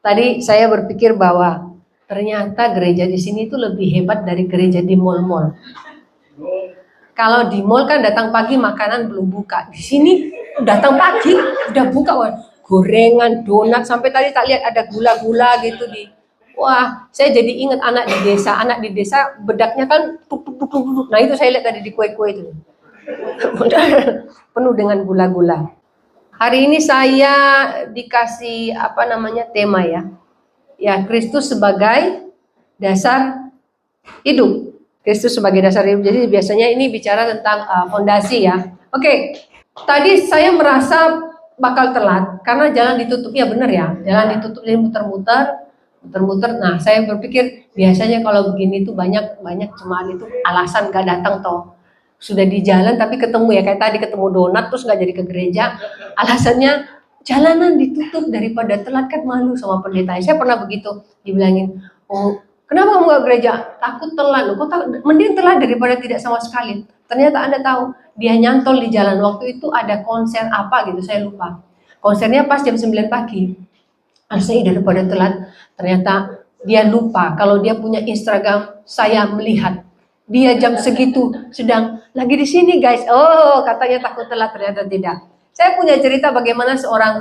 Tadi saya berpikir bahwa ternyata gereja di sini itu lebih hebat dari gereja di mall-mall. Kalau di mall kan datang pagi makanan belum buka. Di sini datang pagi udah buka, gorengan, donat, sampai tadi tak lihat ada gula-gula gitu di. Wah, saya jadi ingat anak di desa. Anak di desa bedaknya kan tuk. Nah itu saya lihat tadi di kue-kue itu. Penuh dengan gula-gula. Hari ini saya dikasih tema ya. Ya, Kristus sebagai dasar hidup. Kristus sebagai dasar hidup. Jadi biasanya ini bicara tentang fondasi ya. Oke. Tadi saya merasa bakal telat karena jalan ditutup. Ya benar ya. Jalan ditutup, jadi muter-muter. Nah, saya berpikir biasanya kalau begini tuh banyak jemaat itu alasan gak datang toh. Sudah di jalan tapi ketemu ya, kayak tadi ketemu donat terus gak jadi ke gereja. Alasannya jalanan ditutup, daripada telat kan malu sama pendeta. Saya pernah begitu dibilangin, oh kenapa kamu gak gereja? Takut telat loh. Mending telat daripada tidak sama sekali. Ternyata Anda tahu, dia nyantol di jalan. Waktu itu ada konser apa gitu, saya lupa. Konsernya pas jam 9 pagi. Saya daripada telat, ternyata dia lupa kalau dia punya Instagram. Saya melihat dia jam segitu sedang lagi di sini guys. Oh, katanya takut telat, ternyata tidak. Saya punya cerita bagaimana seorang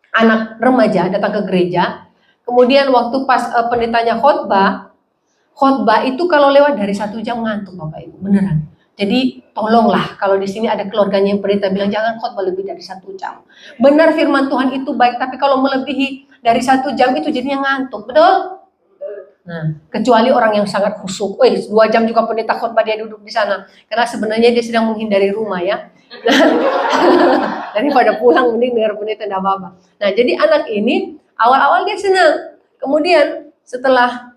anak remaja datang ke gereja. Kemudian waktu pas pendetanya khotbah itu kalau lewat dari 1 jam ngantuk Bapak Ibu, beneran. Jadi tolonglah kalau di sini ada keluarganya yang pendeta bilang jangan khotbah lebih dari 1 jam. Benar firman Tuhan itu baik, tapi kalau melebihi dari 1 jam itu jadinya ngantuk, betul? Nah, kecuali orang yang sangat khusyuk. 2 jam juga pendeta khotbah dia duduk di sana, karena sebenarnya dia sedang menghindari rumah ya. Daripada pulang mending dengar pendeta tidak apa-apa. Nah, jadi anak ini awal-awal dia senang, kemudian setelah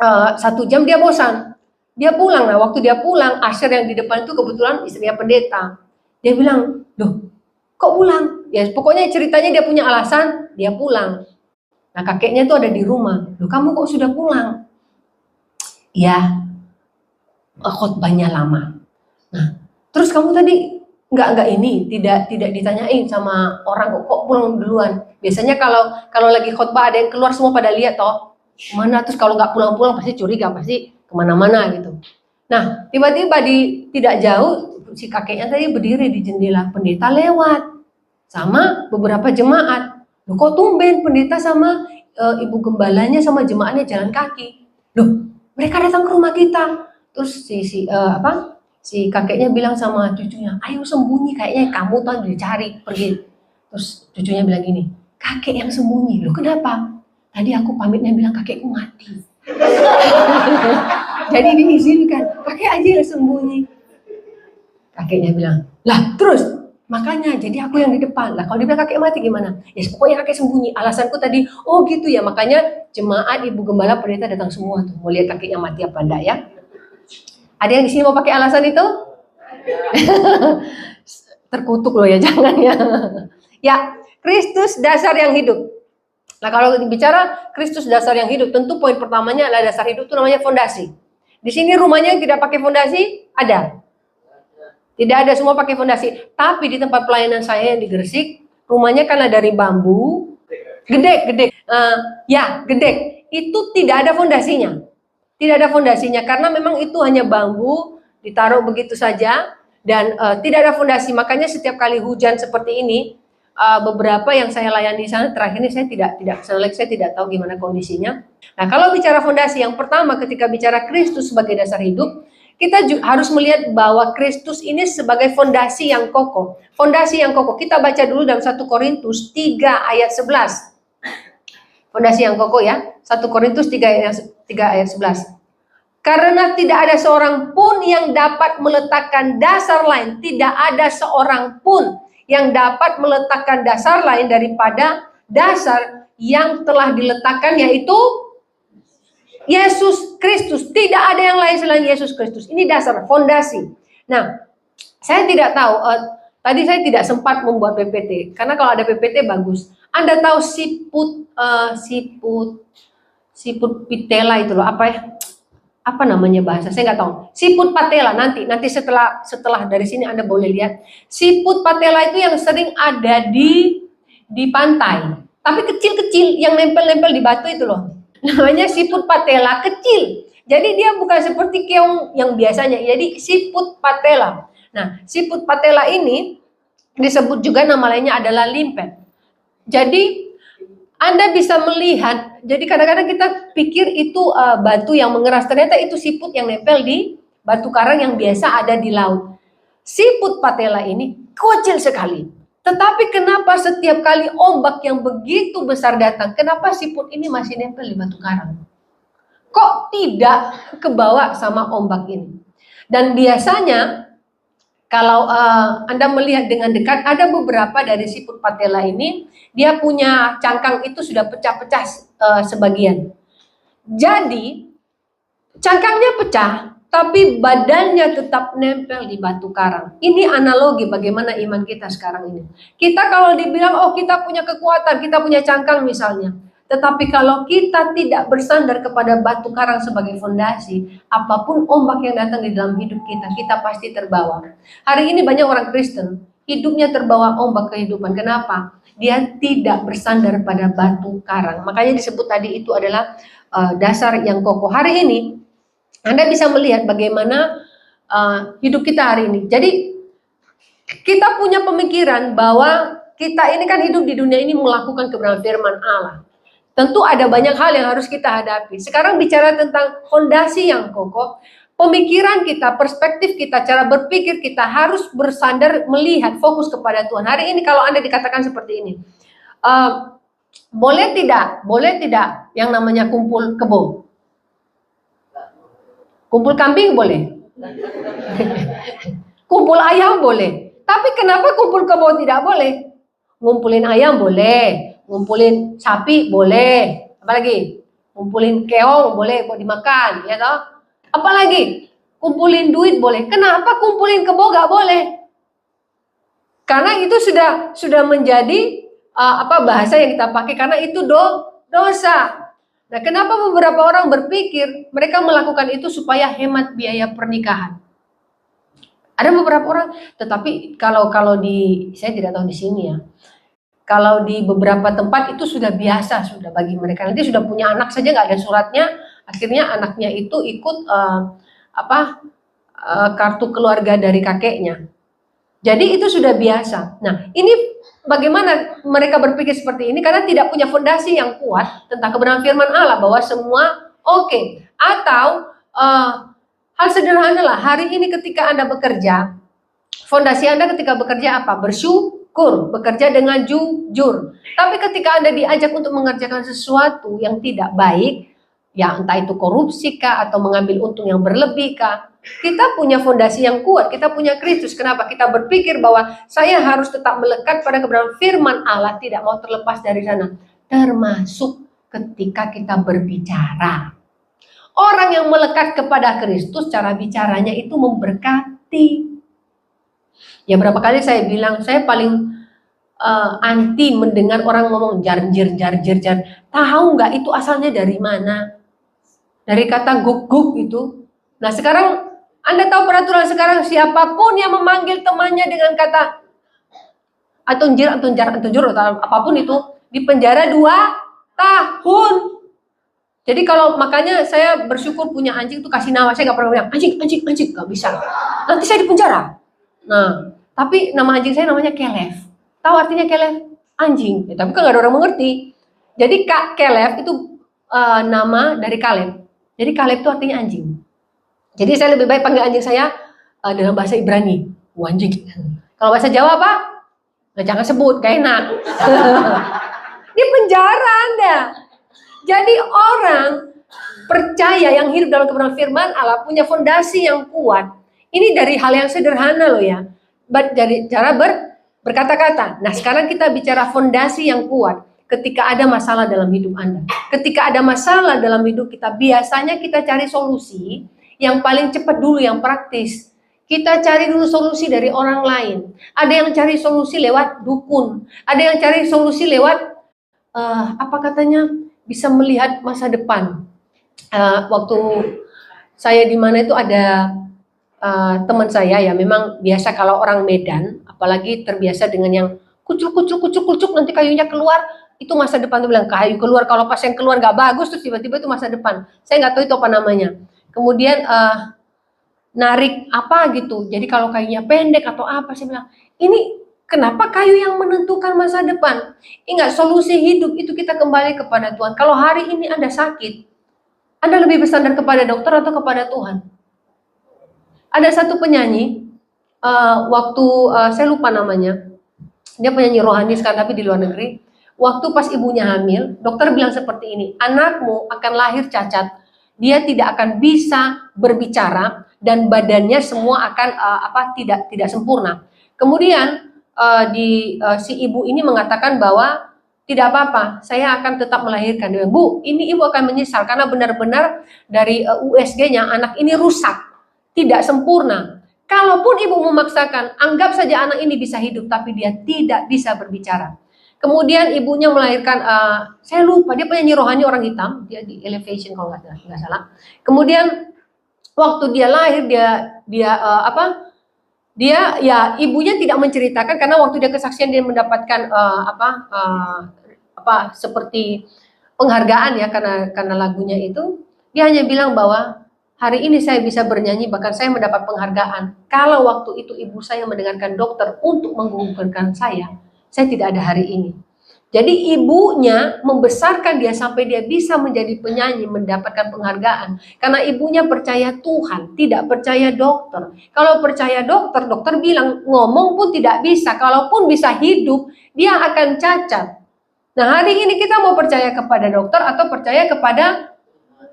1 jam dia bosan. Dia pulang. Nah, waktu dia pulang, usher yang di depan itu kebetulan istrinya pendeta. Dia bilang, "Loh, kok pulang?" Ya, pokoknya ceritanya dia punya alasan, dia pulang. Nah, kakeknya itu ada di rumah. "Loh, kamu kok sudah pulang?" "Ya, khotbahnya lama." "Nah, terus kamu tadi tidak ditanyain sama orang kok pulang duluan?" Biasanya kalau lagi khotbah ada yang keluar semua pada lihat toh. Mana terus kalau nggak pulang-pulang pasti curiga, pasti kemana-mana gitu. Nah, tiba-tiba tidak jauh si kakeknya tadi berdiri di jendela, pendeta lewat sama beberapa jemaat. Loh, kok tumben pendeta sama ibu gembalanya sama jemaatnya jalan kaki? Loh, mereka datang ke rumah kita. Terus si kakeknya bilang sama cucunya, "Ayo sembunyi, kayaknya kamu tuh dicari, pergi." Terus cucunya bilang gini, "Kakek yang sembunyi." "Loh, kenapa?" "Tadi aku pamitnya bilang kakekku mati." Jadi diizinkan, kakek aja yang sembunyi. Kakeknya bilang, "Lah terus, makanya jadi aku yang di depan." Lah kalau dibilang kakek mati gimana? Ya pokoknya kakek sembunyi. Alasanku tadi, oh gitu ya, makanya jemaat ibu gembala pendeta datang semua tuh, mau lihat kakeknya mati apa enggak ya. Ada yang di sini mau pakai alasan itu? Terkutuk loh ya, jangan ya. Ya, Kristus dasar yang hidup. Nah, kalau bicara Kristus dasar yang hidup, tentu poin pertamanya adalah dasar hidup itu namanya fondasi. Di sini rumahnya yang tidak pakai fondasi ada? Tidak ada, semua pakai fondasi. Tapi di tempat pelayanan saya yang di Gresik, rumahnya karena dari bambu, gede. Gede. Itu tidak ada fondasinya. Tidak ada fondasinya karena memang itu hanya bambu ditaruh begitu saja dan tidak ada fondasi. Makanya setiap kali hujan seperti ini, beberapa yang saya layani di sana terakhir ini saya tidak tahu gimana kondisinya. Nah, kalau bicara fondasi, yang pertama ketika bicara Kristus sebagai dasar hidup, kita harus melihat bahwa Kristus ini sebagai fondasi yang kokoh. Fondasi yang kokoh. Kita baca dulu dalam 1 Korintus 3 ayat 11. Fondasi yang kokoh ya. 1 Korintus 3 ayat 11. Karena tidak ada seorang pun yang dapat meletakkan dasar lain. Tidak ada seorang pun yang dapat meletakkan dasar lain daripada dasar yang telah diletakkan, yaitu Yesus Kristus. Tidak ada yang lain selain Yesus Kristus. Ini dasar, fondasi. Nah, saya tidak tahu, tadi saya tidak sempat membuat PPT, karena kalau ada PPT bagus. Anda tahu siput pitela itu loh, apa namanya bahasa, saya nggak tahu. Siput patela, nanti setelah dari sini Anda boleh lihat. Siput patela itu yang sering ada di pantai. Tapi kecil-kecil yang nempel-nempel di batu itu loh. Namanya siput patella, kecil. Jadi dia bukan seperti keong yang biasanya. Jadi siput patella. Nah, siput patella ini disebut juga nama lainnya adalah limpet. Jadi Anda bisa melihat, jadi kadang-kadang kita pikir itu batu yang mengeras, ternyata itu siput yang nempel di batu karang yang biasa ada di laut. Siput patella ini kecil sekali. Tetapi kenapa setiap kali ombak yang begitu besar datang, kenapa siput ini masih nempel di batu karang? Kok tidak kebawa sama ombak ini? Dan biasanya kalau Anda melihat dengan dekat, ada beberapa dari siput patella ini, dia punya cangkang itu sudah pecah-pecah sebagian. Jadi, cangkangnya pecah, tapi badannya tetap nempel di batu karang. Ini analogi bagaimana iman kita sekarang ini. Kita kalau dibilang, oh kita punya kekuatan, kita punya cangkang misalnya. Tetapi kalau kita tidak bersandar kepada batu karang sebagai fondasi, apapun ombak yang datang di dalam hidup kita, kita pasti terbawa. Hari ini banyak orang Kristen, hidupnya terbawa ombak kehidupan. Kenapa? Dia tidak bersandar pada batu karang. Makanya disebut tadi itu adalah dasar yang kokoh. Hari ini, Anda bisa melihat bagaimana hidup kita hari ini. Jadi, kita punya pemikiran bahwa kita ini kan hidup di dunia ini melakukan kebenaran firman Allah. Tentu ada banyak hal yang harus kita hadapi. Sekarang bicara tentang fondasi yang kokoh, pemikiran kita, perspektif kita, cara berpikir kita harus bersandar melihat fokus kepada Tuhan. Hari ini kalau Anda dikatakan seperti ini, boleh tidak yang namanya kumpul kebo? Kumpul kambing boleh? Kumpul ayam boleh? Tapi kenapa kumpul kebo tidak boleh? Ngumpulin ayam boleh, ngumpulin sapi boleh, apalagi ngumpulin keong boleh buat dimakan, ya toh? Apalagi kumpulin duit boleh. Kenapa kumpulin kebo gak boleh? Karena itu sudah menjadi bahasa yang kita pakai, karena itu dosa. Nah, kenapa beberapa orang berpikir mereka melakukan itu supaya hemat biaya pernikahan? Ada beberapa orang, tetapi kalau di saya tidak tahu di sini ya. Kalau di beberapa tempat itu sudah biasa, sudah bagi mereka. Nanti sudah punya anak saja nggak ada suratnya, akhirnya anaknya itu ikut kartu keluarga dari kakeknya. Jadi itu sudah biasa. Nah, ini bagaimana mereka berpikir seperti ini? Karena tidak punya fondasi yang kuat tentang kebenaran firman Allah bahwa semua oke. Atau hal sederhana lah, hari ini ketika Anda bekerja, fondasi Anda ketika bekerja apa? Bersyukur, bekerja dengan jujur. Tapi ketika Anda diajak untuk mengerjakan sesuatu yang tidak baik, ya entah itu korupsi kah atau mengambil untung yang berlebih kah, kita punya fondasi yang kuat, kita punya Kristus. Kenapa? Kita berpikir bahwa saya harus tetap melekat pada kebenaran firman Allah, tidak mau terlepas dari sana. Termasuk ketika kita berbicara. Orang yang melekat kepada Kristus, cara bicaranya itu memberkati. Ya berapa kali saya bilang, saya paling anti mendengar orang ngomong jarjir. Tahu nggak itu asalnya dari mana? Dari kata guk itu. Nah sekarang Anda tahu peraturan sekarang, siapapun yang memanggil temannya dengan kata antunjir atau apapun itu, dipenjara 2 tahun. Jadi kalau makanya saya bersyukur punya anjing itu kasih nama, saya nggak pernah bilang anjing, nggak bisa. Nanti saya dipenjara. Nah, tapi nama anjing saya namanya Kelef. Tahu artinya Kelef? Anjing. Ya, tapi kan nggak ada orang mengerti. Jadi Kak Kelef itu nama dari Kaleb. Jadi Kaleb itu artinya anjing. Jadi saya lebih baik panggil anjing saya dalam bahasa Ibrani, anjing. Kalau bahasa Jawa apa? Nah, jangan sebut, gak enak. Di penjara Anda. Jadi orang percaya yang hidup dalam kebenaran firman Allah punya fondasi yang kuat. Ini dari hal yang sederhana loh ya. Dari cara berkata-kata. Nah sekarang kita bicara fondasi yang kuat. Ketika ada masalah dalam hidup Anda. Ketika ada masalah dalam hidup kita, biasanya kita cari solusi yang paling cepat dulu, yang praktis. Kita cari dulu solusi dari orang lain. Ada yang cari solusi lewat dukun. Ada yang cari solusi lewat bisa melihat masa depan. Waktu saya di mana itu ada teman saya ya, memang biasa kalau orang Medan, apalagi terbiasa dengan yang kucuk nanti kayunya keluar, itu masa depan. Tuh bilang kayu keluar, kalau pas yang keluar nggak bagus, terus tiba-tiba itu masa depan. Saya nggak tahu itu apa namanya. Kemudian narik apa gitu. Jadi kalau kayunya pendek atau apa, saya bilang ini kenapa kayu yang menentukan masa depan? Ingat, solusi hidup itu kita kembali kepada Tuhan. Kalau hari ini Anda sakit, Anda lebih bersandar kepada dokter atau kepada Tuhan? Ada satu penyanyi, waktu saya lupa namanya, dia penyanyi rohani sekarang tapi di luar negeri. Waktu pas ibunya hamil, dokter bilang seperti ini, anakmu akan lahir cacat, dia tidak akan bisa berbicara dan badannya semua akan tidak sempurna. Kemudian si ibu ini mengatakan bahwa tidak apa-apa, saya akan tetap melahirkan. Dia bilang, Bu, ini ibu akan menyesal karena benar-benar dari USG-nya anak ini rusak, tidak sempurna. Kalaupun ibu memaksakan, anggap saja anak ini bisa hidup, tapi dia tidak bisa berbicara. Kemudian ibunya melahirkan, saya lupa, dia penyanyi rohani orang hitam, dia di Elevation kalau nggak salah. Kemudian waktu dia lahir, ibunya tidak menceritakan karena waktu dia kesaksian dia mendapatkan seperti penghargaan ya karena lagunya itu, dia hanya bilang bahwa hari ini saya bisa bernyanyi, bahkan saya mendapat penghargaan. Kalau waktu itu ibu saya mendengarkan dokter untuk menggugurkan saya tidak ada hari ini. Jadi ibunya membesarkan dia sampai dia bisa menjadi penyanyi, mendapatkan penghargaan. Karena ibunya percaya Tuhan, tidak percaya dokter. Kalau percaya dokter, dokter bilang ngomong pun tidak bisa. Kalaupun bisa hidup, dia akan cacat. Nah hari ini kita mau percaya kepada dokter atau percaya kepada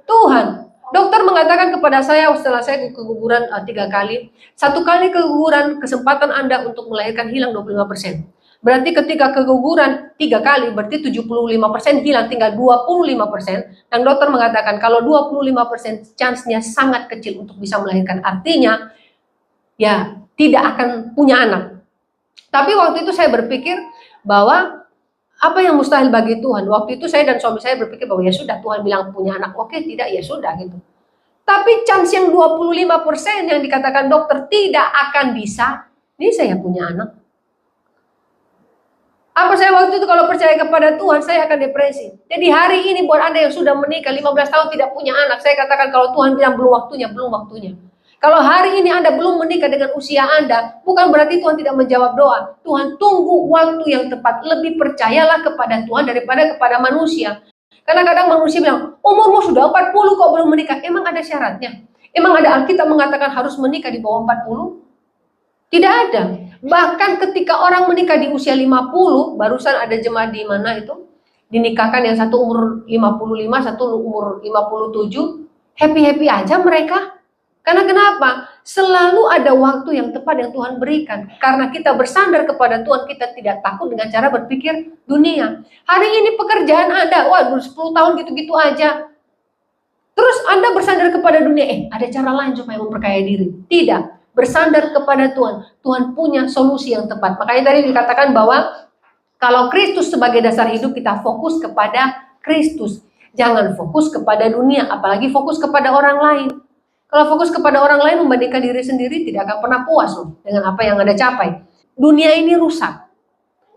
Tuhan? Dokter mengatakan kepada saya setelah saya keguguran 3 kali, 1 kali keguguran kesempatan Anda untuk melahirkan hilang 25%. Berarti ketika keguguran 3 kali, berarti 75% hilang, tinggal 25%. Dan dokter mengatakan kalau 25% chance-nya sangat kecil untuk bisa melahirkan. Artinya, ya tidak akan punya anak. Tapi waktu itu saya berpikir bahwa apa yang mustahil bagi Tuhan? Waktu itu saya dan suami saya berpikir bahwa ya sudah, Tuhan bilang punya anak, oke, tidak, ya sudah gitu. Tapi chance yang 25% yang dikatakan dokter tidak akan bisa, ini saya punya anak. Apa saya waktu itu kalau percaya kepada Tuhan, saya akan depresi. Jadi hari ini buat Anda yang sudah menikah 15 tahun tidak punya anak, saya katakan kalau Tuhan bilang belum waktunya, belum waktunya. Kalau hari ini Anda belum menikah dengan usia Anda, bukan berarti Tuhan tidak menjawab doa. Tuhan tunggu waktu yang tepat. Lebih percayalah kepada Tuhan daripada kepada manusia. Karena kadang manusia bilang, umurmu sudah 40 kok belum menikah. Emang ada syaratnya? Emang ada Alkitab mengatakan harus menikah di bawah 40? Tidak ada. Bahkan ketika orang menikah di usia 50, barusan ada jemaah di mana itu, dinikahkan yang satu umur 55, satu umur 57, happy-happy aja mereka. Karena kenapa? Selalu ada waktu yang tepat yang Tuhan berikan. Karena kita bersandar kepada Tuhan, kita tidak takut dengan cara berpikir dunia. Hari ini pekerjaan Anda, waduh 10 tahun gitu-gitu aja. Terus Anda bersandar kepada dunia, ada cara lain supaya memperkaya diri. Tidak, bersandar kepada Tuhan. Tuhan punya solusi yang tepat. Makanya tadi dikatakan bahwa kalau Kristus sebagai dasar hidup, kita fokus kepada Kristus. Jangan fokus kepada dunia, apalagi fokus kepada orang lain. Kalau fokus kepada orang lain membandingkan diri sendiri, tidak akan pernah puas loh dengan apa yang Anda capai. Dunia ini rusak.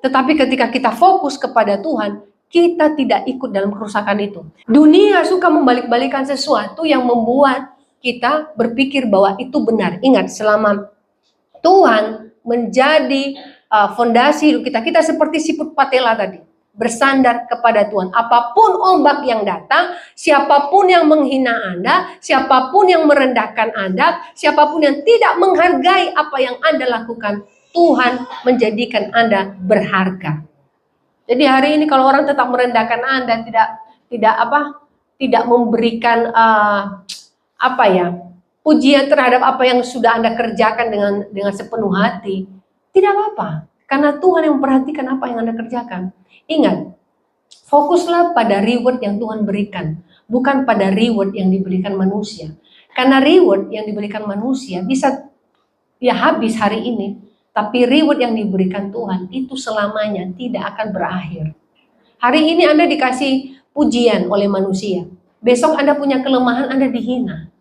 Tetapi ketika kita fokus kepada Tuhan, kita tidak ikut dalam kerusakan itu. Dunia suka membalik-balikan sesuatu yang membuat kita berpikir bahwa itu benar. Ingat, selama Tuhan menjadi fondasi hidup kita, kita seperti siput patela tadi. Bersandar kepada Tuhan. Apapun ombak yang datang, siapapun yang menghina Anda, siapapun yang merendahkan Anda, siapapun yang tidak menghargai apa yang Anda lakukan, Tuhan menjadikan Anda berharga. Jadi hari ini kalau orang tetap merendahkan Anda, tidak memberikan pujian terhadap apa yang sudah Anda kerjakan dengan sepenuh hati, tidak apa-apa. Karena Tuhan yang memperhatikan apa yang Anda kerjakan. Ingat, fokuslah pada reward yang Tuhan berikan, bukan pada reward yang diberikan manusia. Karena reward yang diberikan manusia bisa ya habis hari ini, tapi reward yang diberikan Tuhan itu selamanya tidak akan berakhir. Hari ini Anda dikasih pujian oleh manusia, besok Anda punya kelemahan, Anda dihina.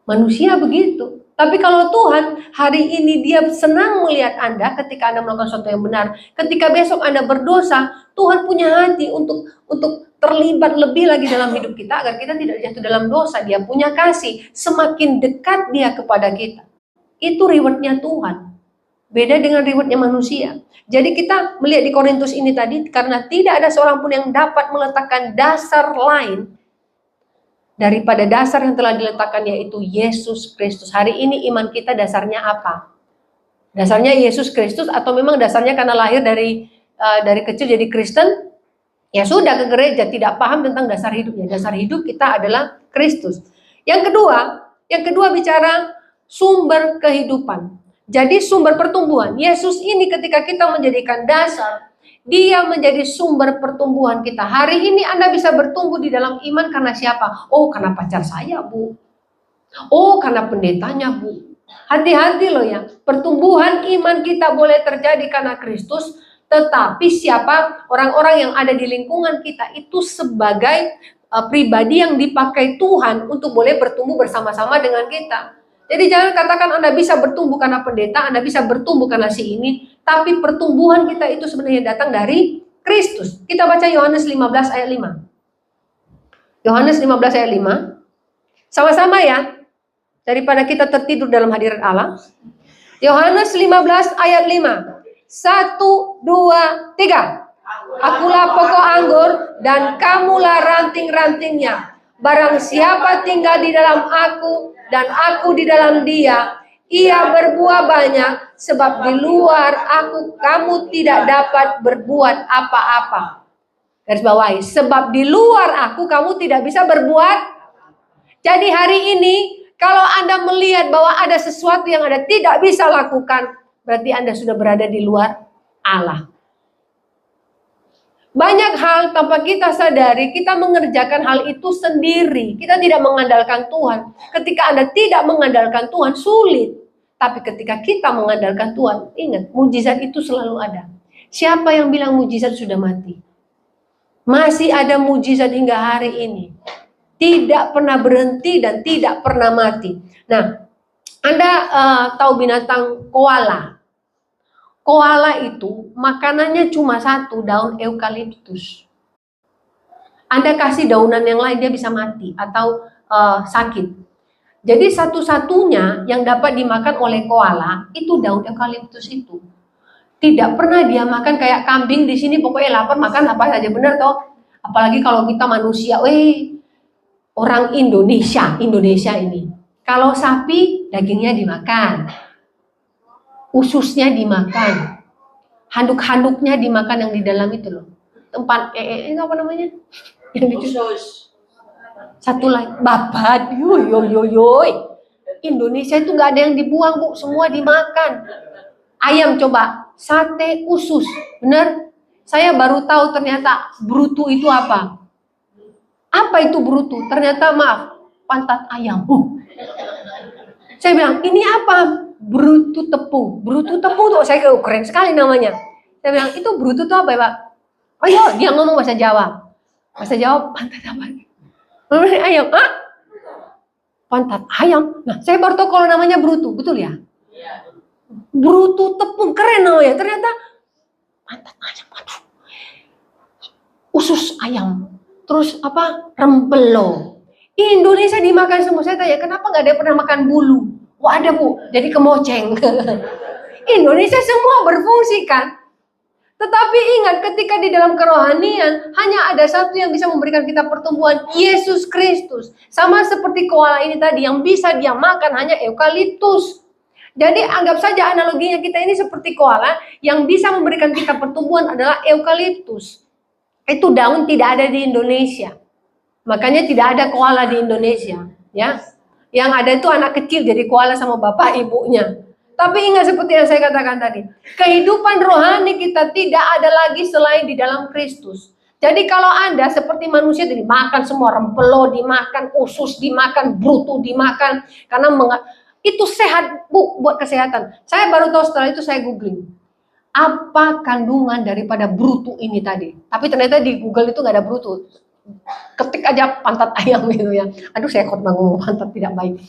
Manusia begitu. Tapi kalau Tuhan hari ini dia senang melihat Anda ketika Anda melakukan sesuatu yang benar. Ketika besok Anda berdosa, Tuhan punya hati untuk terlibat lebih lagi dalam hidup kita agar kita tidak jatuh dalam dosa. Dia punya kasih, semakin dekat dia kepada kita. Itu rewardnya Tuhan. Beda dengan rewardnya manusia. Jadi kita melihat di Korintus ini tadi, karena tidak ada seorang pun yang dapat meletakkan dasar lain daripada dasar yang telah diletakkan, yaitu Yesus Kristus. Hari ini iman kita dasarnya apa? Dasarnya Yesus Kristus atau memang dasarnya karena lahir dari kecil jadi Kristen? Ya sudah ke gereja, tidak paham tentang dasar hidupnya. Dasar hidup kita adalah Kristus. Yang kedua bicara sumber kehidupan. Jadi sumber pertumbuhan. Yesus ini ketika kita menjadikan dasar, dia menjadi sumber pertumbuhan kita. Hari ini Anda bisa bertumbuh di dalam iman karena siapa? Oh, karena pacar saya, Bu. Oh, karena pendetanya, Bu. Hati-hati loh ya. Pertumbuhan iman kita boleh terjadi karena Kristus, tetapi siapa? Orang-orang yang ada di lingkungan kita itu sebagai pribadi yang dipakai Tuhan untuk boleh bertumbuh bersama-sama dengan kita. Jadi jangan katakan Anda bisa bertumbuh karena pendeta, Anda bisa bertumbuh karena si ini, tapi pertumbuhan kita itu sebenarnya datang dari Kristus. Kita baca Yohanes 15 ayat 5. Yohanes 15 ayat 5. Sama-sama ya, daripada kita tertidur dalam hadirat Allah. Yohanes 15 ayat 5. 1, 2, 3. Akulah pokok anggur dan kamulah ranting-rantingnya. Barang siapa tinggal di dalam aku dan aku di dalam dia, ia berbuah banyak, sebab di luar aku kamu tidak dapat berbuat apa-apa. Garis bawahi, sebab di luar aku kamu tidak bisa berbuat. Jadi hari ini kalau Anda melihat bahwa ada sesuatu yang Anda tidak bisa lakukan, berarti Anda sudah berada di luar Allah. Banyak hal tanpa kita sadari, kita mengerjakan hal itu sendiri. Kita tidak mengandalkan Tuhan. Ketika Anda tidak mengandalkan Tuhan, sulit. Tapi ketika kita mengandalkan Tuhan, ingat, mujizat itu selalu ada. Siapa yang bilang mujizat sudah mati? Masih ada mujizat hingga hari ini. Tidak pernah berhenti dan tidak pernah mati. Nah, Anda tahu binatang koala? Koala itu makanannya cuma satu, daun eukaliptus. Anda kasih daunan yang lain dia bisa mati atau sakit. Jadi satu-satunya yang dapat dimakan oleh koala itu daun eukaliptus itu. Tidak pernah dia makan kayak kambing di sini pokoknya lapar makan apa saja, benar toh? Apalagi kalau kita manusia, orang Indonesia ini. Kalau sapi dagingnya dimakan. Ususnya dimakan, handuk-handuknya dimakan yang di dalam itu loh. Tempat itu apa namanya? Yang usus. Satu lagi, babat, yoy. Indonesia itu nggak ada yang dibuang, Bu, semua dimakan. Ayam coba, sate usus, bener? Saya baru tahu ternyata brutu itu apa. Apa itu brutu? Ternyata maaf, pantat ayam. Saya bilang, ini apa? Brutu tepung. Brutu tepung tuh saya keren sekali namanya. Saya bilang, itu brutu tuh apa ya, Pak? Oh iya, dia ngomong bahasa Jawa. Bahasa Jawa, pantat apa? Ayam, pantat ayam. Nah, saya baru tahu kalau namanya brutu, betul ya? Brutu tepung, keren namanya. Ternyata pantat ayam, aduh. Usus ayam. Terus apa? Rempelo. Indonesia dimakan semua. Saya tanya, kenapa nggak ada yang pernah makan bulu? Wah, ada, Bu, jadi kemoceng. Indonesia semua berfungsi kan? Tetapi ingat, ketika di dalam kerohanian hanya ada satu yang bisa memberikan kita pertumbuhan, Yesus Kristus. Sama seperti koala ini tadi, yang bisa dia makan hanya eukaliptus. Jadi anggap saja analoginya kita ini seperti koala, yang bisa memberikan kita pertumbuhan adalah eukaliptus. Itu daun tidak ada di Indonesia. Makanya tidak ada koala di Indonesia, ya. Yang ada itu anak kecil jadi koala sama bapak ibunya. Tapi ingat seperti yang saya katakan tadi, kehidupan rohani kita tidak ada lagi selain di dalam Kristus. Jadi kalau Anda seperti manusia tadi makan semua, rempelo dimakan, usus dimakan, brutu dimakan, karena itu sehat, Bu, buat kesehatan. Saya baru tahu setelah itu saya googling. Apa kandungan daripada brutu ini tadi? Tapi ternyata di Google itu nggak ada brutu. Ketik aja pantat ayam gitu ya. Aduh, saya khotbah ngomong pantat tidak baik.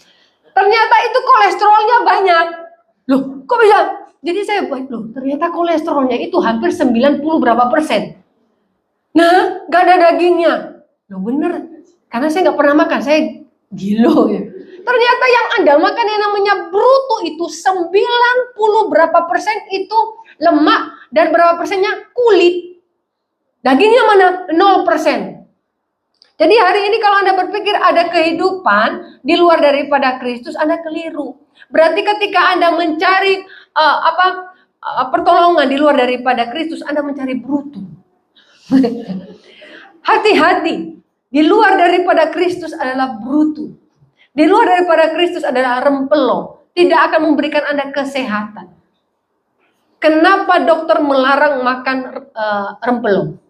Ternyata itu kolesterolnya banyak. Loh, kok bisa? Jadi saya buat, loh ternyata kolesterolnya itu hampir 90 berapa persen. Nah, gak ada dagingnya. Loh bener, karena saya gak pernah makan, saya gilo ya. Ternyata yang Anda makan yang namanya bruto itu 90 berapa persen itu lemak dan berapa persennya kulit. Dagingnya mana? 0%. Jadi hari ini kalau Anda berpikir ada kehidupan di luar daripada Kristus, Anda keliru. Berarti ketika Anda mencari pertolongan di luar daripada Kristus, Anda mencari bruto. Hati-hati, di luar daripada Kristus adalah bruto. Di luar daripada Kristus adalah rempelo. Tidak akan memberikan Anda kesehatan. Kenapa dokter melarang makan rempelo?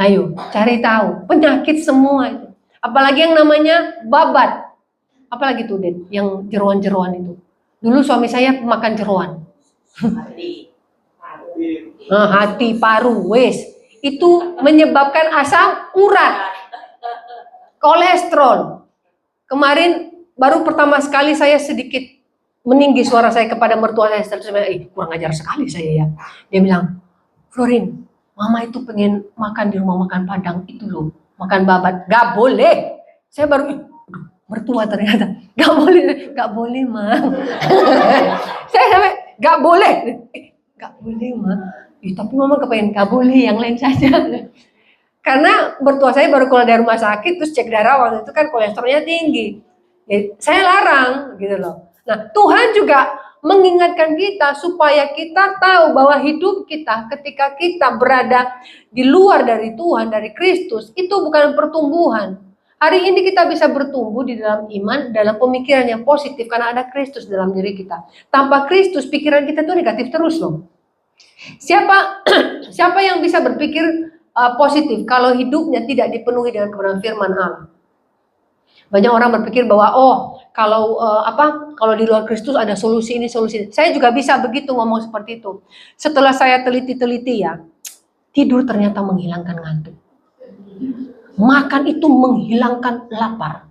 Ayo, cari tahu. Penyakit semua itu. Apalagi yang namanya babat. Apalagi tuh, Den, yang jeroan-jeroan itu. Dulu suami saya makan jeroan. Hati, paru, wes. Itu menyebabkan asam urat. Kolesterol. Kemarin baru pertama sekali saya sedikit meninggi suara saya kepada mertua saya. Saya kurang ajar sekali saya ya. Dia bilang, Florin, Mama itu pengen makan di rumah makan Padang itu loh, makan babat. Gak boleh. Saya baru, mertua ternyata. Gak boleh Ma. Saya sampai, gak boleh. Gak boleh Ma. Tapi Mama kepengen, gak boleh, yang lain saja. Karena mertua saya baru keluar dari rumah sakit, terus cek darah waktu itu kan kolesterolnya tinggi. Ya, saya larang gitu loh. Nah, Tuhan juga mengingatkan kita supaya kita tahu bahwa hidup kita ketika kita berada di luar dari Tuhan, dari Kristus, itu bukan pertumbuhan. Hari ini kita bisa bertumbuh di dalam iman, dalam pemikiran yang positif karena ada Kristus dalam diri kita. Tanpa Kristus, pikiran kita tuh negatif terus loh. Siapa yang bisa berpikir positif kalau hidupnya tidak dipenuhi dengan kebenaran firman Allah? Banyak orang berpikir bahwa kalau di luar Kristus ada solusi ini, solusi ini. Saya juga bisa begitu ngomong seperti itu. Setelah saya teliti ya, tidur ternyata menghilangkan ngantuk. Makan itu menghilangkan lapar.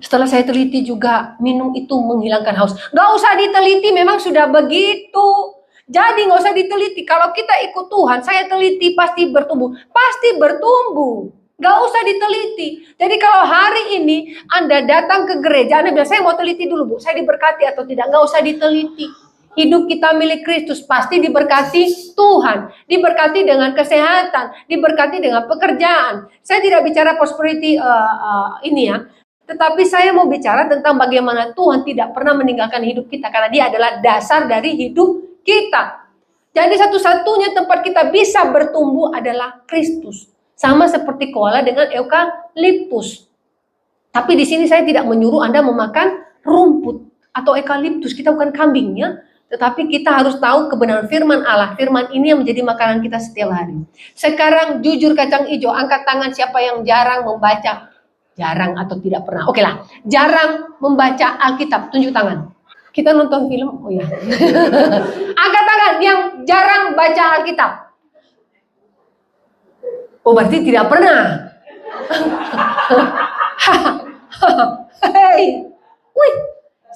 Setelah saya teliti juga, minum itu menghilangkan haus. Gak usah diteliti, memang sudah begitu. Jadi gak usah diteliti. Kalau kita ikut Tuhan, saya teliti pasti bertumbuh. Pasti bertumbuh. Gak usah diteliti. Jadi kalau hari ini Anda datang ke gereja, Anda bilang, saya mau teliti dulu Bu, saya diberkati atau tidak. Gak usah diteliti. Hidup kita milik Kristus, pasti diberkati Tuhan. Diberkati dengan kesehatan, diberkati dengan pekerjaan. Saya tidak bicara prosperity ini ya. Tetapi saya mau bicara tentang bagaimana Tuhan tidak pernah meninggalkan hidup kita. Karena dia adalah dasar dari hidup kita. Jadi satu-satunya tempat kita bisa bertumbuh adalah Kristus. Sama seperti koala dengan eukaliptus. Tapi di sini saya tidak menyuruh Anda memakan rumput atau eukaliptus. Kita bukan kambingnya, tetapi kita harus tahu kebenaran firman Allah. Firman ini yang menjadi makanan kita setiap hari. Sekarang jujur kacang hijau, angkat tangan siapa yang jarang membaca. Jarang atau tidak pernah. Oke lah, jarang membaca Alkitab. Tunjuk tangan. Kita nonton film, oh ya. Angkat tangan yang jarang baca Alkitab. Oh berarti tidak pernah. Hei, wih,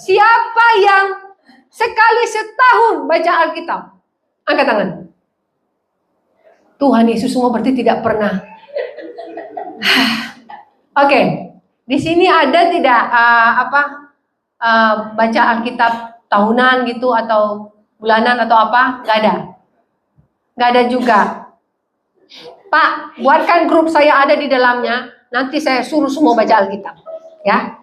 siapa yang sekali setahun baca Alkitab? Angkat tangan. Tuhan Yesus semua berarti tidak pernah. Oke, di sini ada tidak baca Alkitab tahunan gitu atau bulanan atau apa? Gak ada. Gak ada juga. Pak, buatkan grup saya ada di dalamnya. Nanti saya suruh semua baca Alkitab. Ya.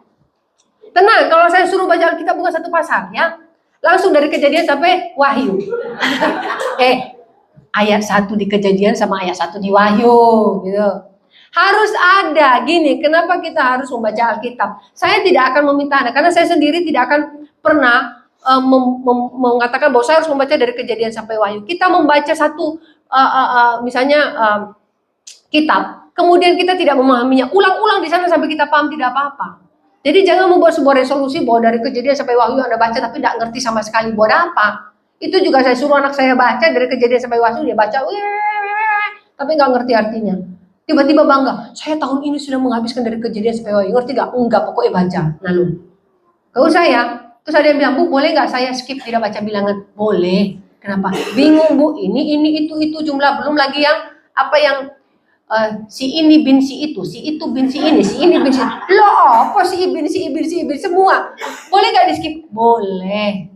Tenang, kalau saya suruh baca Alkitab bukan satu pasal ya. Langsung dari Kejadian sampai Wahyu. Ayat 1 di Kejadian sama ayat 1 di Wahyu gitu. Harus ada. Gini, kenapa kita harus membaca Alkitab? Saya tidak akan meminta Anda karena saya sendiri tidak akan pernah mengatakan bahwa saya harus membaca dari Kejadian sampai Wahyu. Kita membaca satu misalnya kitab, kemudian kita tidak memahaminya, ulang-ulang di sana sampai kita paham, tidak apa-apa. Jadi jangan membuat sebuah resolusi bahwa dari Kejadian sampai Wahyu Anda baca tapi tidak ngerti sama sekali buat apa. Itu juga saya suruh anak saya baca dari Kejadian sampai Wahyu, dia baca tapi nggak ngerti artinya. Tiba-tiba bangga, saya tahun ini sudah menghabiskan dari Kejadian sampai Wahyu, ngerti nggak? Enggak, pokoknya baca. Lalu Gak usah ya. Terus ada yang bilang, Bu boleh nggak saya skip tidak baca bilangan? Boleh. Kenapa? Bingung Bu, ini itu jumlah, belum lagi yang apa yang si ini bin si itu bin si ini bin si itu. Loh, apa si ibin semua? Boleh nggak di skip? Boleh.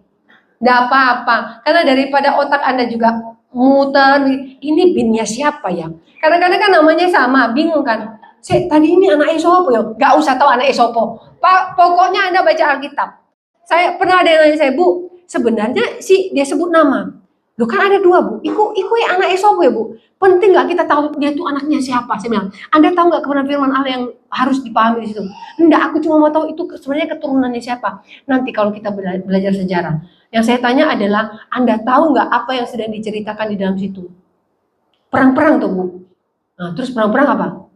Nggak apa-apa. Karena daripada otak Anda juga muter, ini binnya siapa ya? Kadang-kadang kan namanya sama, bingung kan? Tadi ini anak Esopo ya? Nggak usah tahu anak Esopo. Pokoknya Anda baca Alkitab. Saya pernah ada yang nanya saya, Bu, sebenarnya dia sebut nama. Loh kan ada 2, Bu. Iku ya anak Esopo ya, Bu. Penting nggak kita tahu dia itu anaknya siapa? Saya bilang, Anda tahu nggak kebenaran firman Allah yang harus dipahami di situ? Enggak, aku cuma mau tahu itu sebenarnya keturunannya siapa. Nanti kalau kita belajar sejarah. Yang saya tanya adalah, Anda tahu nggak apa yang sedang diceritakan di dalam situ? Perang-perang tuh, Bu. Nah, terus perang-perang apa?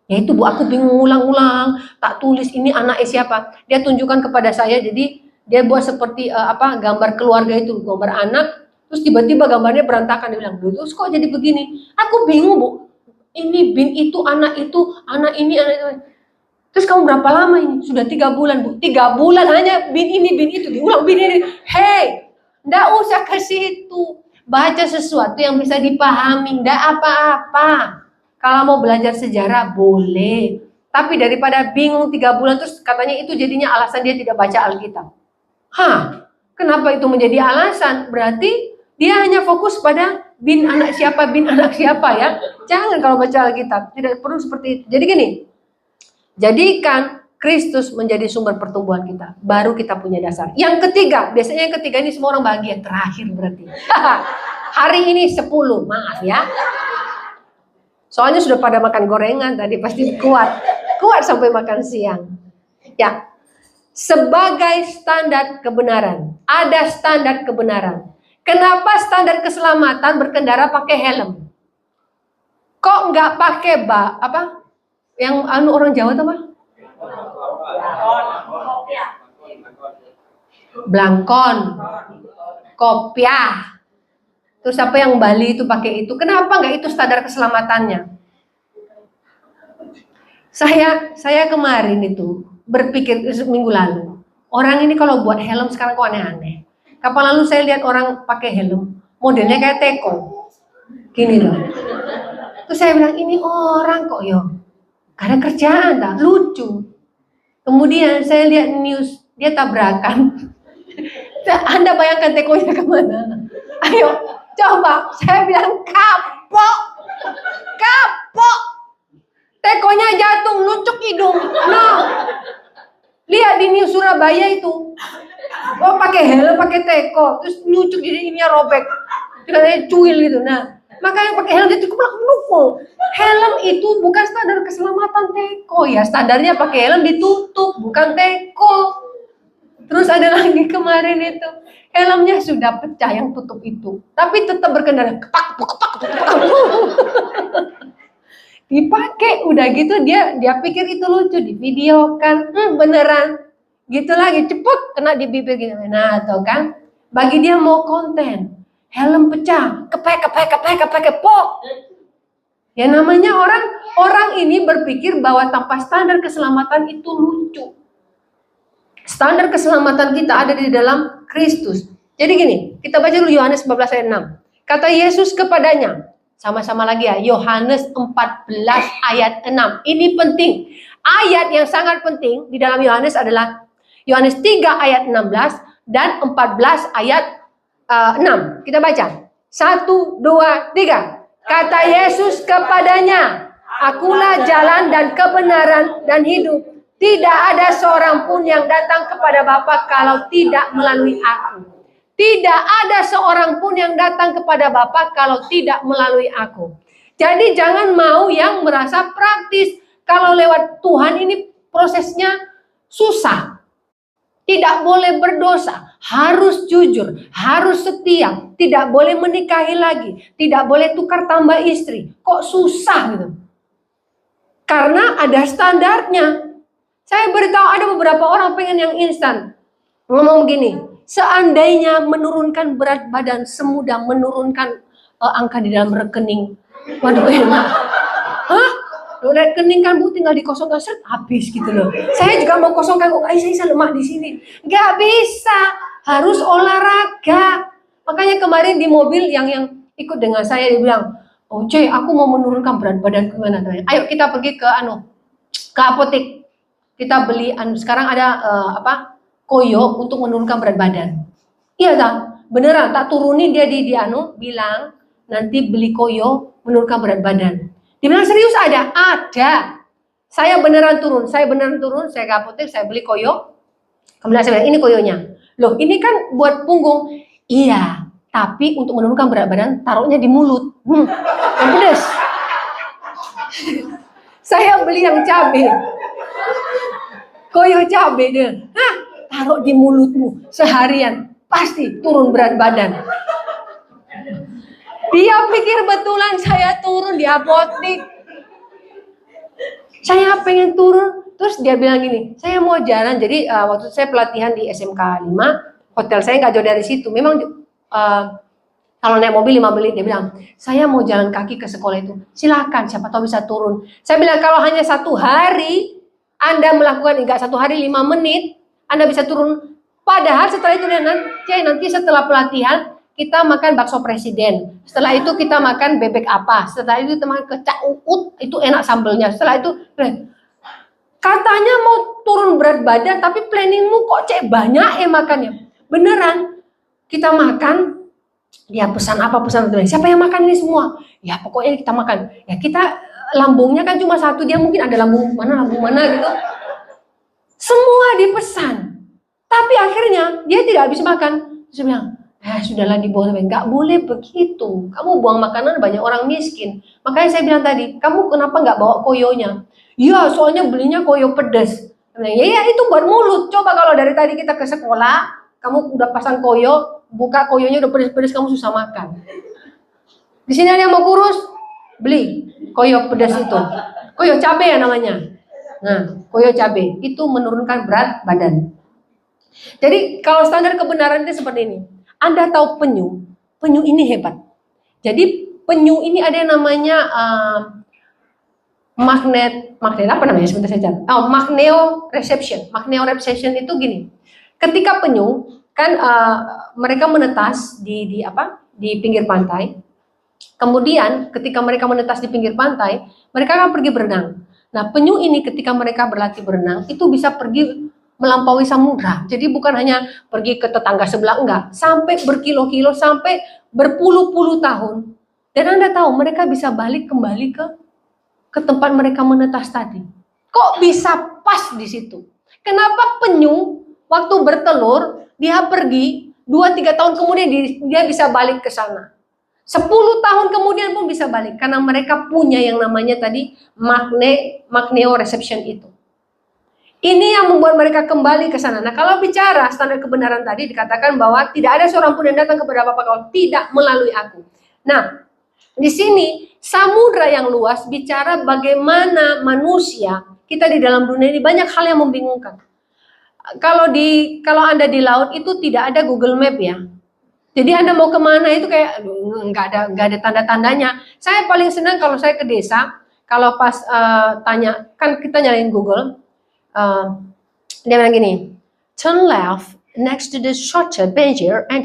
Ya itu, Bu, aku bingung ulang-ulang, tak tulis ini anaknya siapa. Dia tunjukkan kepada saya, jadi dia buat seperti gambar keluarga itu, gambar anak, terus tiba-tiba gambarnya berantakan. Dia bilang, terus kok jadi begini? Aku bingung, Bu. Ini bin itu, anak ini, anak itu. Terus kamu berapa lama ini? Sudah 3 bulan, Bu. 3 bulan hanya bin ini, bin itu, diulang bin ini. Hei, nggak usah ke situ. Baca sesuatu yang bisa dipahami, nggak apa-apa. Kalau mau belajar sejarah, boleh. Tapi daripada bingung 3 bulan, terus katanya itu jadinya alasan dia tidak baca Alkitab. Kenapa itu menjadi alasan? Berarti dia hanya fokus pada bin anak siapa ya. Jangan kalau baca Alkitab, tidak perlu seperti itu. Jadi gini, jadikan Kristus menjadi sumber pertumbuhan kita, baru kita punya dasar. Yang ketiga, biasanya yang ketiga ini semua orang bahagia, terakhir berarti. Hari ini 10, maaf ya. Soalnya sudah pada makan gorengan tadi, pasti kuat sampai makan siang. Ya, sebagai standar kebenaran, ada standar kebenaran. Kenapa standar keselamatan berkendara pakai helm? Kok nggak pakai yang orang Jawa tuh apa? Blangkon, kopiah. Terus apa yang Bali itu pakai itu? Kenapa nggak itu standar keselamatannya? Saya kemarin itu berpikir minggu lalu, orang ini kalau buat helm sekarang kok aneh-aneh. Kapan lalu saya lihat orang pakai helm, modelnya kayak teko, gini loh. Terus saya bilang, ini orang kok gak ada kerjaan, tak lucu. Kemudian saya lihat news, dia tabrakan. Anda bayangkan tekonya kemana? Ayo, coba. Saya bilang kapok. Tekonya jatuh, nucuk hidung. Lihat di news Surabaya itu. Pakai helm, pakai teko, terus nyucuk jadi ininya robek. Katanya cuil gitu. Nah, makanya pakai helm dia cukup mukul. Helm itu bukan standar keselamatan teko ya. Standarnya pakai helm ditutup, bukan teko. Terus ada lagi kemarin itu, helmnya sudah pecah yang tutup itu, tapi tetap berkendara. Kepak. Dipakai, udah gitu dia pikir itu lucu, divideokan, beneran. Gitu lagi, cepet kena di bibir gitu. Nah, tuh kan, bagi dia mau konten, helm pecah, kepek, pok. Ya namanya orang ini berpikir bahwa tanpa standar keselamatan itu lucu. Standar keselamatan kita ada di dalam Kristus. Jadi gini, kita baca dulu Yohanes 14 ayat 6. Kata Yesus kepadanya, sama-sama lagi ya, Yohanes 14 ayat 6. Ini penting. Ayat yang sangat penting di dalam Yohanes adalah Yohanes 3 ayat 16 dan 14 ayat 6. Kita baca. 1, 2, 3. Kata Yesus kepadanya, akulah jalan dan kebenaran dan hidup. Tidak ada seorang pun yang datang kepada Bapa kalau tidak melalui aku. Tidak ada seorang pun yang datang kepada Bapa kalau tidak melalui aku. Jadi jangan mau yang merasa praktis. Kalau lewat Tuhan ini prosesnya susah. Tidak boleh berdosa, harus jujur, harus setia, tidak boleh menikahi lagi, tidak boleh tukar tambah istri. Kok susah gitu? Karena ada standarnya. Saya beritahu ada beberapa orang pengen yang instan. Ngomong begini, seandainya menurunkan berat badan semudah menurunkan angka di dalam rekening. Waduh, enak. rekening kan Bu tinggal dikosongkan, habis gitu loh. Saya juga mau kosongkan, saya lemah di sini. Nggak bisa, harus olahraga. Makanya kemarin di mobil yang ikut dengan saya, dia bilang, oh Cuy, aku mau menurunkan berat badan gimana? Ayo kita pergi ke apotek. Kita beli, sekarang ada koyo untuk menurunkan berat badan. Iya tak? Beneran, tak turunin dia bilang, nanti beli koyo menurunkan berat badan. Dia bilang serius ada. Saya beneran turun, saya ke apotek, saya beli koyo. Kemudian saya bilang, ini koyonya. Loh, ini kan buat punggung. Iya, tapi untuk menurunkan berat badan, taruhnya di mulut. Yang pedas. Saya beli yang cabai. Koyo cabai deh. Taruh di mulutmu seharian, pasti turun berat badan. Dia pikir betulan saya turun di apotek. Saya pengen turun, terus dia bilang gini, saya mau jalan. Jadi waktu saya pelatihan di SMK 5, hotel saya nggak jauh dari situ. Memang kalau naik mobil 5 menit, dia bilang, saya mau jalan kaki ke sekolah itu. Silakan, siapa tahu bisa turun. Saya bilang kalau hanya 1 hari, Anda melakukan enggak 1 hari 5 menit, Anda bisa turun. Padahal setelah itu nanti setelah pelatihan kita makan bakso presiden. Setelah itu kita makan bebek apa. Setelah itu kita makan kecak uut, itu enak sambelnya. Setelah itu katanya mau turun berat badan, tapi planningmu kok banyak makannya. Beneran, kita makan, dia pesan siapa yang makan ini semua? Ya pokoknya kita makan. Ya kita lambungnya kan cuma satu, dia mungkin ada lambung mana gitu. Semua dipesan. Tapi akhirnya dia tidak habis makan. Terus dia bilang, sudahlah dibuang. Nggak boleh begitu. Kamu buang makanan, banyak orang miskin. Makanya saya bilang tadi, kamu kenapa nggak bawa koyonya? Ya soalnya belinya koyo pedas. Ya itu buat mulut. Coba kalau dari tadi kita ke sekolah, kamu udah pasang koyo, buka koyonya udah pedas-pedas, kamu susah makan. Di sini ada yang mau kurus, beli koyo pedas itu. Koyo cabai ya namanya. Nah, koyo cabai itu menurunkan berat badan. Jadi kalau standar kebenaran itu seperti ini. Anda tahu penyu ini hebat. Jadi penyu ini ada yang namanya magnet apa namanya sebentar saja. Magnetoreception. Magnetoreception itu gini. Ketika penyu kan mereka menetas di pinggir pantai. Kemudian ketika mereka menetas di pinggir pantai, mereka akan pergi berenang. Nah, penyu ini ketika mereka berlatih berenang itu bisa pergi melampaui samudra. Jadi bukan hanya pergi ke tetangga sebelah, enggak. Sampai berkilo-kilo, sampai berpuluh-puluh tahun. Dan Anda tahu mereka bisa balik kembali ke tempat mereka menetas tadi. Kok bisa pas di situ? Kenapa penyu waktu bertelur, dia pergi, 2-3 tahun kemudian dia bisa balik ke sana. 10 tahun kemudian pun bisa balik. Karena mereka punya yang namanya tadi magnetoreception itu. Ini yang membuat mereka kembali ke sana. Nah, kalau bicara standar kebenaran tadi dikatakan bahwa tidak ada seorang pun yang datang kepada Bapa kalau tidak melalui aku. Nah, di sini samudra yang luas bicara bagaimana manusia kita di dalam dunia ini banyak hal yang membingungkan. Kalau Anda di laut itu tidak ada Google Map ya. Jadi Anda mau kemana itu kayak nggak ada tanda-tandanya. Saya paling senang kalau saya ke desa, kalau pas tanya, kan kita nyalain Google. Dia bilang gini, turn left next to the shorter Benjir and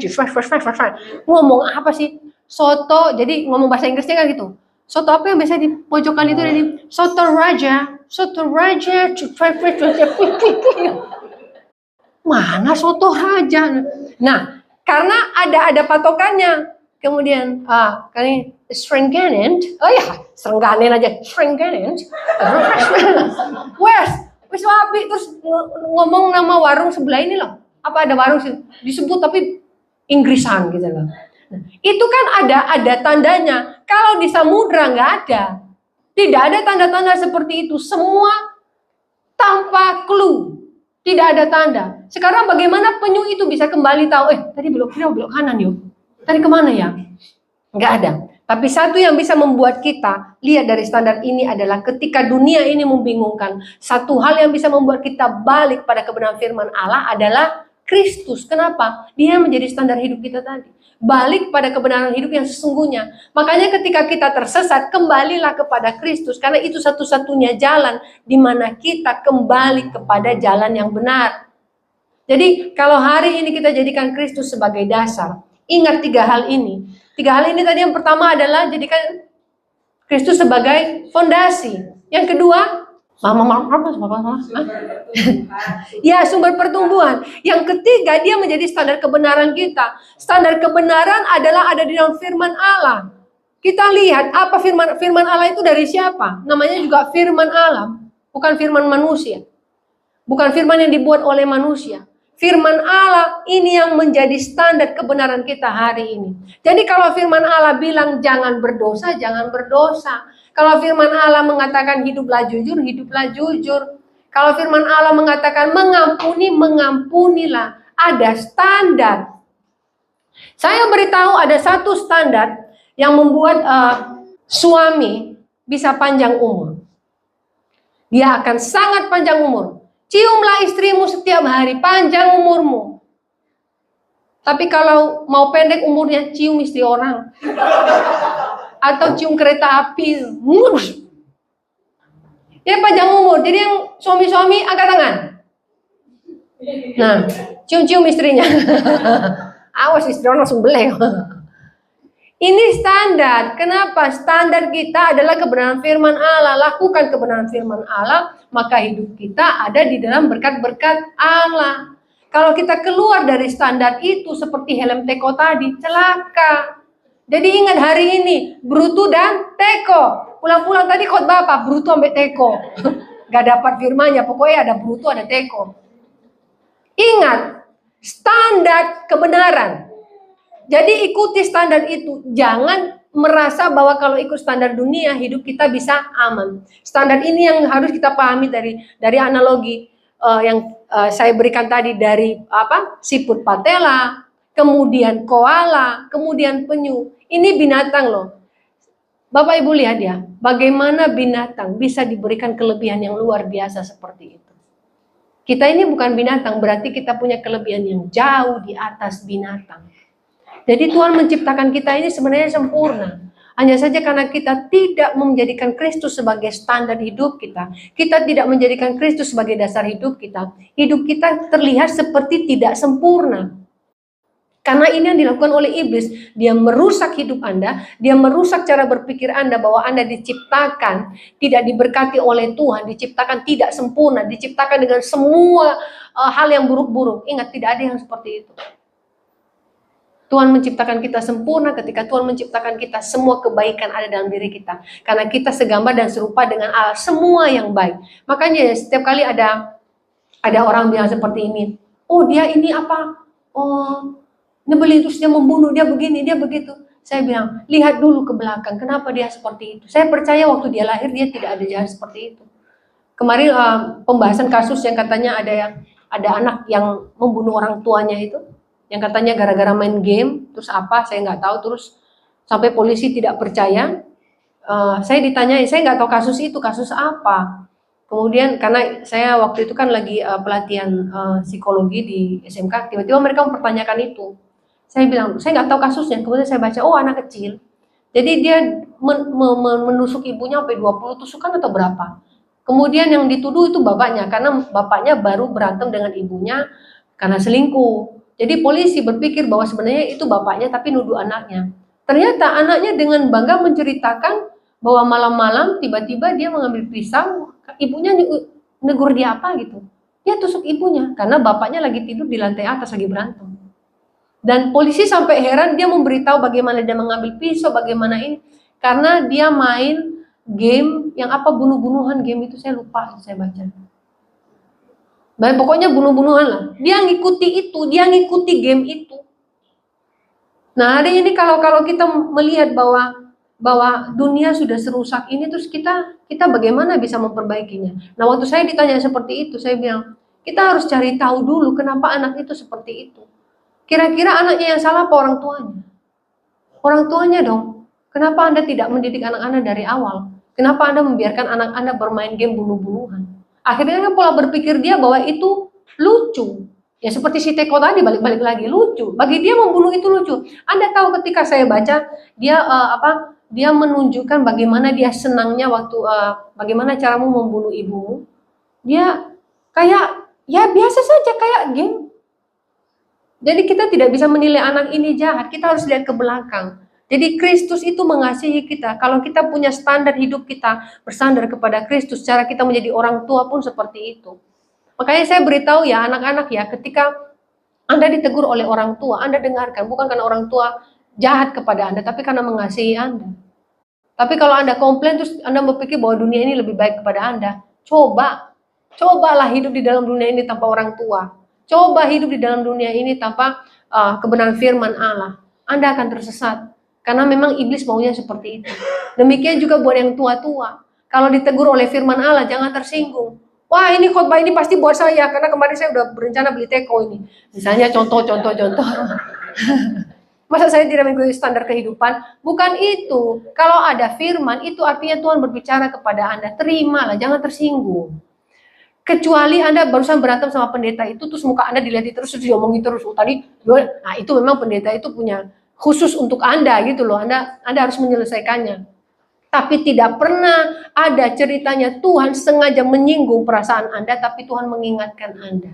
ngomong apa sih? Soto, jadi ngomong bahasa Inggrisnya kan gitu. Soto apa yang biasa di pojokan itu dari soto raja, mana soto raja? Nah, karena ada patokannya. Kemudian kali Strenganen, Strenganen aja, Strenganen. Wes wapi, terus ngomong nama warung sebelah ini loh. Apa ada warung disebut tapi Inggrisan gitu loh. Nah, itu kan ada tandanya. Kalau di samudra nggak ada. Tidak ada tanda-tanda seperti itu. Semua tanpa clue. Tidak ada tanda. Sekarang bagaimana penyu itu bisa kembali tahu, tadi belok kiri belok kanan yuk. Tadi kemana ya? Nggak ada. Tapi satu yang bisa membuat kita lihat dari standar ini adalah ketika dunia ini membingungkan, satu hal yang bisa membuat kita balik pada kebenaran firman Allah adalah Kristus. Kenapa? Dia menjadi standar hidup kita tadi. Balik pada kebenaran hidup yang sesungguhnya. Makanya ketika kita tersesat, kembalilah kepada Kristus. Karena itu satu-satunya jalan di mana kita kembali kepada jalan yang benar. Jadi kalau hari ini kita jadikan Kristus sebagai dasar, ingat 3 hal ini. 3 hal ini tadi, yang pertama adalah jadikan Kristus sebagai fondasi. Yang kedua, ya, sumber pertumbuhan. Yang ketiga, dia menjadi standar kebenaran kita. Standar kebenaran adalah ada di dalam firman Allah. Kita lihat apa firman Allah itu dari siapa? Namanya juga firman Allah, bukan firman manusia. Bukan firman yang dibuat oleh manusia. Firman Allah ini yang menjadi standar kebenaran kita hari ini. Jadi kalau firman Allah bilang jangan berdosa, jangan berdosa. Kalau firman Allah mengatakan hiduplah jujur, hiduplah jujur. Kalau firman Allah mengatakan mengampuni, mengampunilah. Ada standar. Saya beritahu ada satu standar yang membuat suami bisa panjang umur. Dia akan sangat panjang umur. Ciumlah istrimu setiap hari, panjang umurmu. Tapi kalau mau pendek umurnya, cium istri orang. Atau cium kereta api. Dia panjang umur. Jadi yang suami-suami angkat tangan. Nah, cium-cium istrinya. Awas, istri orang langsung belek. Ini standar. Kenapa? Standar kita adalah kebenaran firman Allah. Lakukan kebenaran firman Allah, maka hidup kita ada di dalam berkat-berkat Allah. Kalau kita keluar dari standar itu seperti helm teko tadi, celaka. Jadi ingat hari ini, brutu dan teko. Pulang-pulang tadi khotbah apa? Brutu sampai teko. Gak dapat firmannya, pokoknya ada brutu, ada teko. Ingat, standar kebenaran. Jadi ikuti standar itu. Jangan merasa bahwa kalau ikut standar dunia, hidup kita bisa aman. Standar ini yang harus kita pahami dari analogi yang saya berikan tadi, dari siput patela, kemudian koala, kemudian penyu. Ini binatang loh. Bapak Ibu lihat ya, bagaimana binatang bisa diberikan kelebihan yang luar biasa seperti itu. Kita ini bukan binatang, berarti kita punya kelebihan yang jauh di atas binatang. Jadi Tuhan menciptakan kita ini sebenarnya sempurna. Hanya saja karena kita tidak menjadikan Kristus sebagai standar hidup kita. Kita tidak menjadikan Kristus sebagai dasar hidup kita. Hidup kita terlihat seperti tidak sempurna. Karena ini yang dilakukan oleh iblis. Dia merusak hidup Anda. Dia merusak cara berpikir Anda bahwa Anda diciptakan tidak diberkati oleh Tuhan. Diciptakan tidak sempurna. Diciptakan dengan semua hal yang buruk-buruk. Ingat, tidak ada yang seperti itu. Tuhan menciptakan kita sempurna. Ketika Tuhan menciptakan kita, semua kebaikan ada dalam diri kita. Karena kita segambar dan serupa dengan Allah, semua yang baik. Makanya setiap kali ada orang bilang seperti ini, oh dia ini apa? Oh, nyebelin, terus dia membunuh, dia begini, dia begitu. Saya bilang, lihat dulu ke belakang, kenapa dia seperti itu. Saya percaya waktu dia lahir, dia tidak ada jahat seperti itu. Kemarin pembahasan kasus yang katanya ada anak yang membunuh orang tuanya itu. Yang katanya gara-gara main game, terus apa, saya nggak tahu, terus sampai polisi tidak percaya. Saya ditanyai, saya nggak tahu kasus itu, kasus apa. Kemudian karena saya waktu itu kan lagi pelatihan psikologi di SMK, tiba-tiba mereka mempertanyakan itu. Saya bilang, saya nggak tahu kasusnya, kemudian saya baca, oh anak kecil. Jadi dia menusuk ibunya sampai 20 tusukan atau berapa. Kemudian yang dituduh itu bapaknya, karena bapaknya baru berantem dengan ibunya karena selingkuh. Jadi polisi berpikir bahwa sebenarnya itu bapaknya tapi nuduh anaknya. Ternyata anaknya dengan bangga menceritakan bahwa malam-malam tiba-tiba dia mengambil pisau, ibunya negur dia apa gitu. Dia tusuk ibunya karena bapaknya lagi tidur di lantai atas lagi berantem. Dan polisi sampai heran, dia memberitahu bagaimana dia mengambil pisau, bagaimana ini. Karena dia main game yang apa, bunuh-bunuhan game itu, saya lupa, saya baca. Baik, pokoknya bunuh-bunuhan lah. Dia ngikuti itu, dia ngikuti game itu. Nah hari ini kalau kita melihat bahwa dunia sudah serusak ini, terus kita bagaimana bisa memperbaikinya? Nah waktu saya ditanya seperti itu, saya bilang, kita harus cari tahu dulu kenapa anak itu seperti itu. Kira-kira anaknya yang salah apa orang tuanya? Orang tuanya dong. Kenapa Anda tidak mendidik anak Anda dari awal? Kenapa Anda membiarkan anak Anda bermain game bunuh-bunuhan? Akhirnya kan pola berpikir dia bahwa itu lucu. Ya seperti si Teko tadi, balik-balik lagi lucu. Bagi dia membunuh itu lucu. Anda tahu ketika saya baca dia dia menunjukkan bagaimana dia senangnya waktu bagaimana caramu membunuh ibumu. Dia kayak ya biasa saja kayak game. Jadi kita tidak bisa menilai anak ini jahat, kita harus lihat ke belakang. Jadi Kristus itu mengasihi kita. Kalau kita punya standar hidup kita bersandar kepada Kristus, cara kita menjadi orang tua pun seperti itu. Makanya saya beritahu ya anak-anak ya, ketika Anda ditegur oleh orang tua, Anda dengarkan, bukan karena orang tua jahat kepada Anda, tapi karena mengasihi Anda. Tapi kalau Anda komplain terus Anda berpikir bahwa dunia ini lebih baik kepada Anda, cobalah hidup di dalam dunia ini tanpa orang tua. Coba hidup di dalam dunia ini tanpa kebenaran firman Allah. Anda akan tersesat. Karena memang iblis maunya seperti itu. Demikian juga buat yang tua-tua. Kalau ditegur oleh firman Allah, jangan tersinggung. Wah, ini khotbah ini pasti buat saya, karena kemarin saya udah berencana beli teko ini. Misalnya contoh. Masa saya tidak mengikuti standar kehidupan? Bukan itu. Kalau ada firman, itu artinya Tuhan berbicara kepada Anda. Terimalah, jangan tersinggung. Kecuali Anda barusan berantem sama pendeta itu, terus muka Anda dilihat terus diomongin terus. Nah itu memang pendeta itu punya khusus untuk Anda gitu loh. Anda harus menyelesaikannya. Tapi tidak pernah ada ceritanya Tuhan sengaja menyinggung perasaan Anda, tapi Tuhan mengingatkan Anda.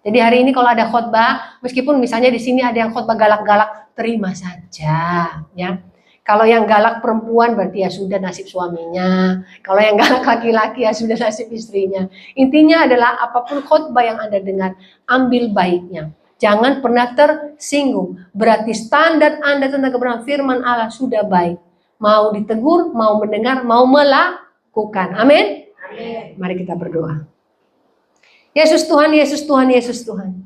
Jadi hari ini kalau ada khotbah, meskipun misalnya di sini ada yang khotbah galak-galak, terima saja, ya. Kalau yang galak perempuan berarti ya sudah nasib suaminya. Kalau yang galak laki-laki ya sudah nasib istrinya. Intinya adalah apapun khotbah yang Anda dengar, ambil baiknya. Jangan pernah tersinggung. Berarti standar Anda tentang kebenaran firman Allah sudah baik. Mau ditegur, mau mendengar, mau melakukan. Amin. Amin. Mari kita berdoa. Yesus Tuhan, Yesus Tuhan, Yesus Tuhan.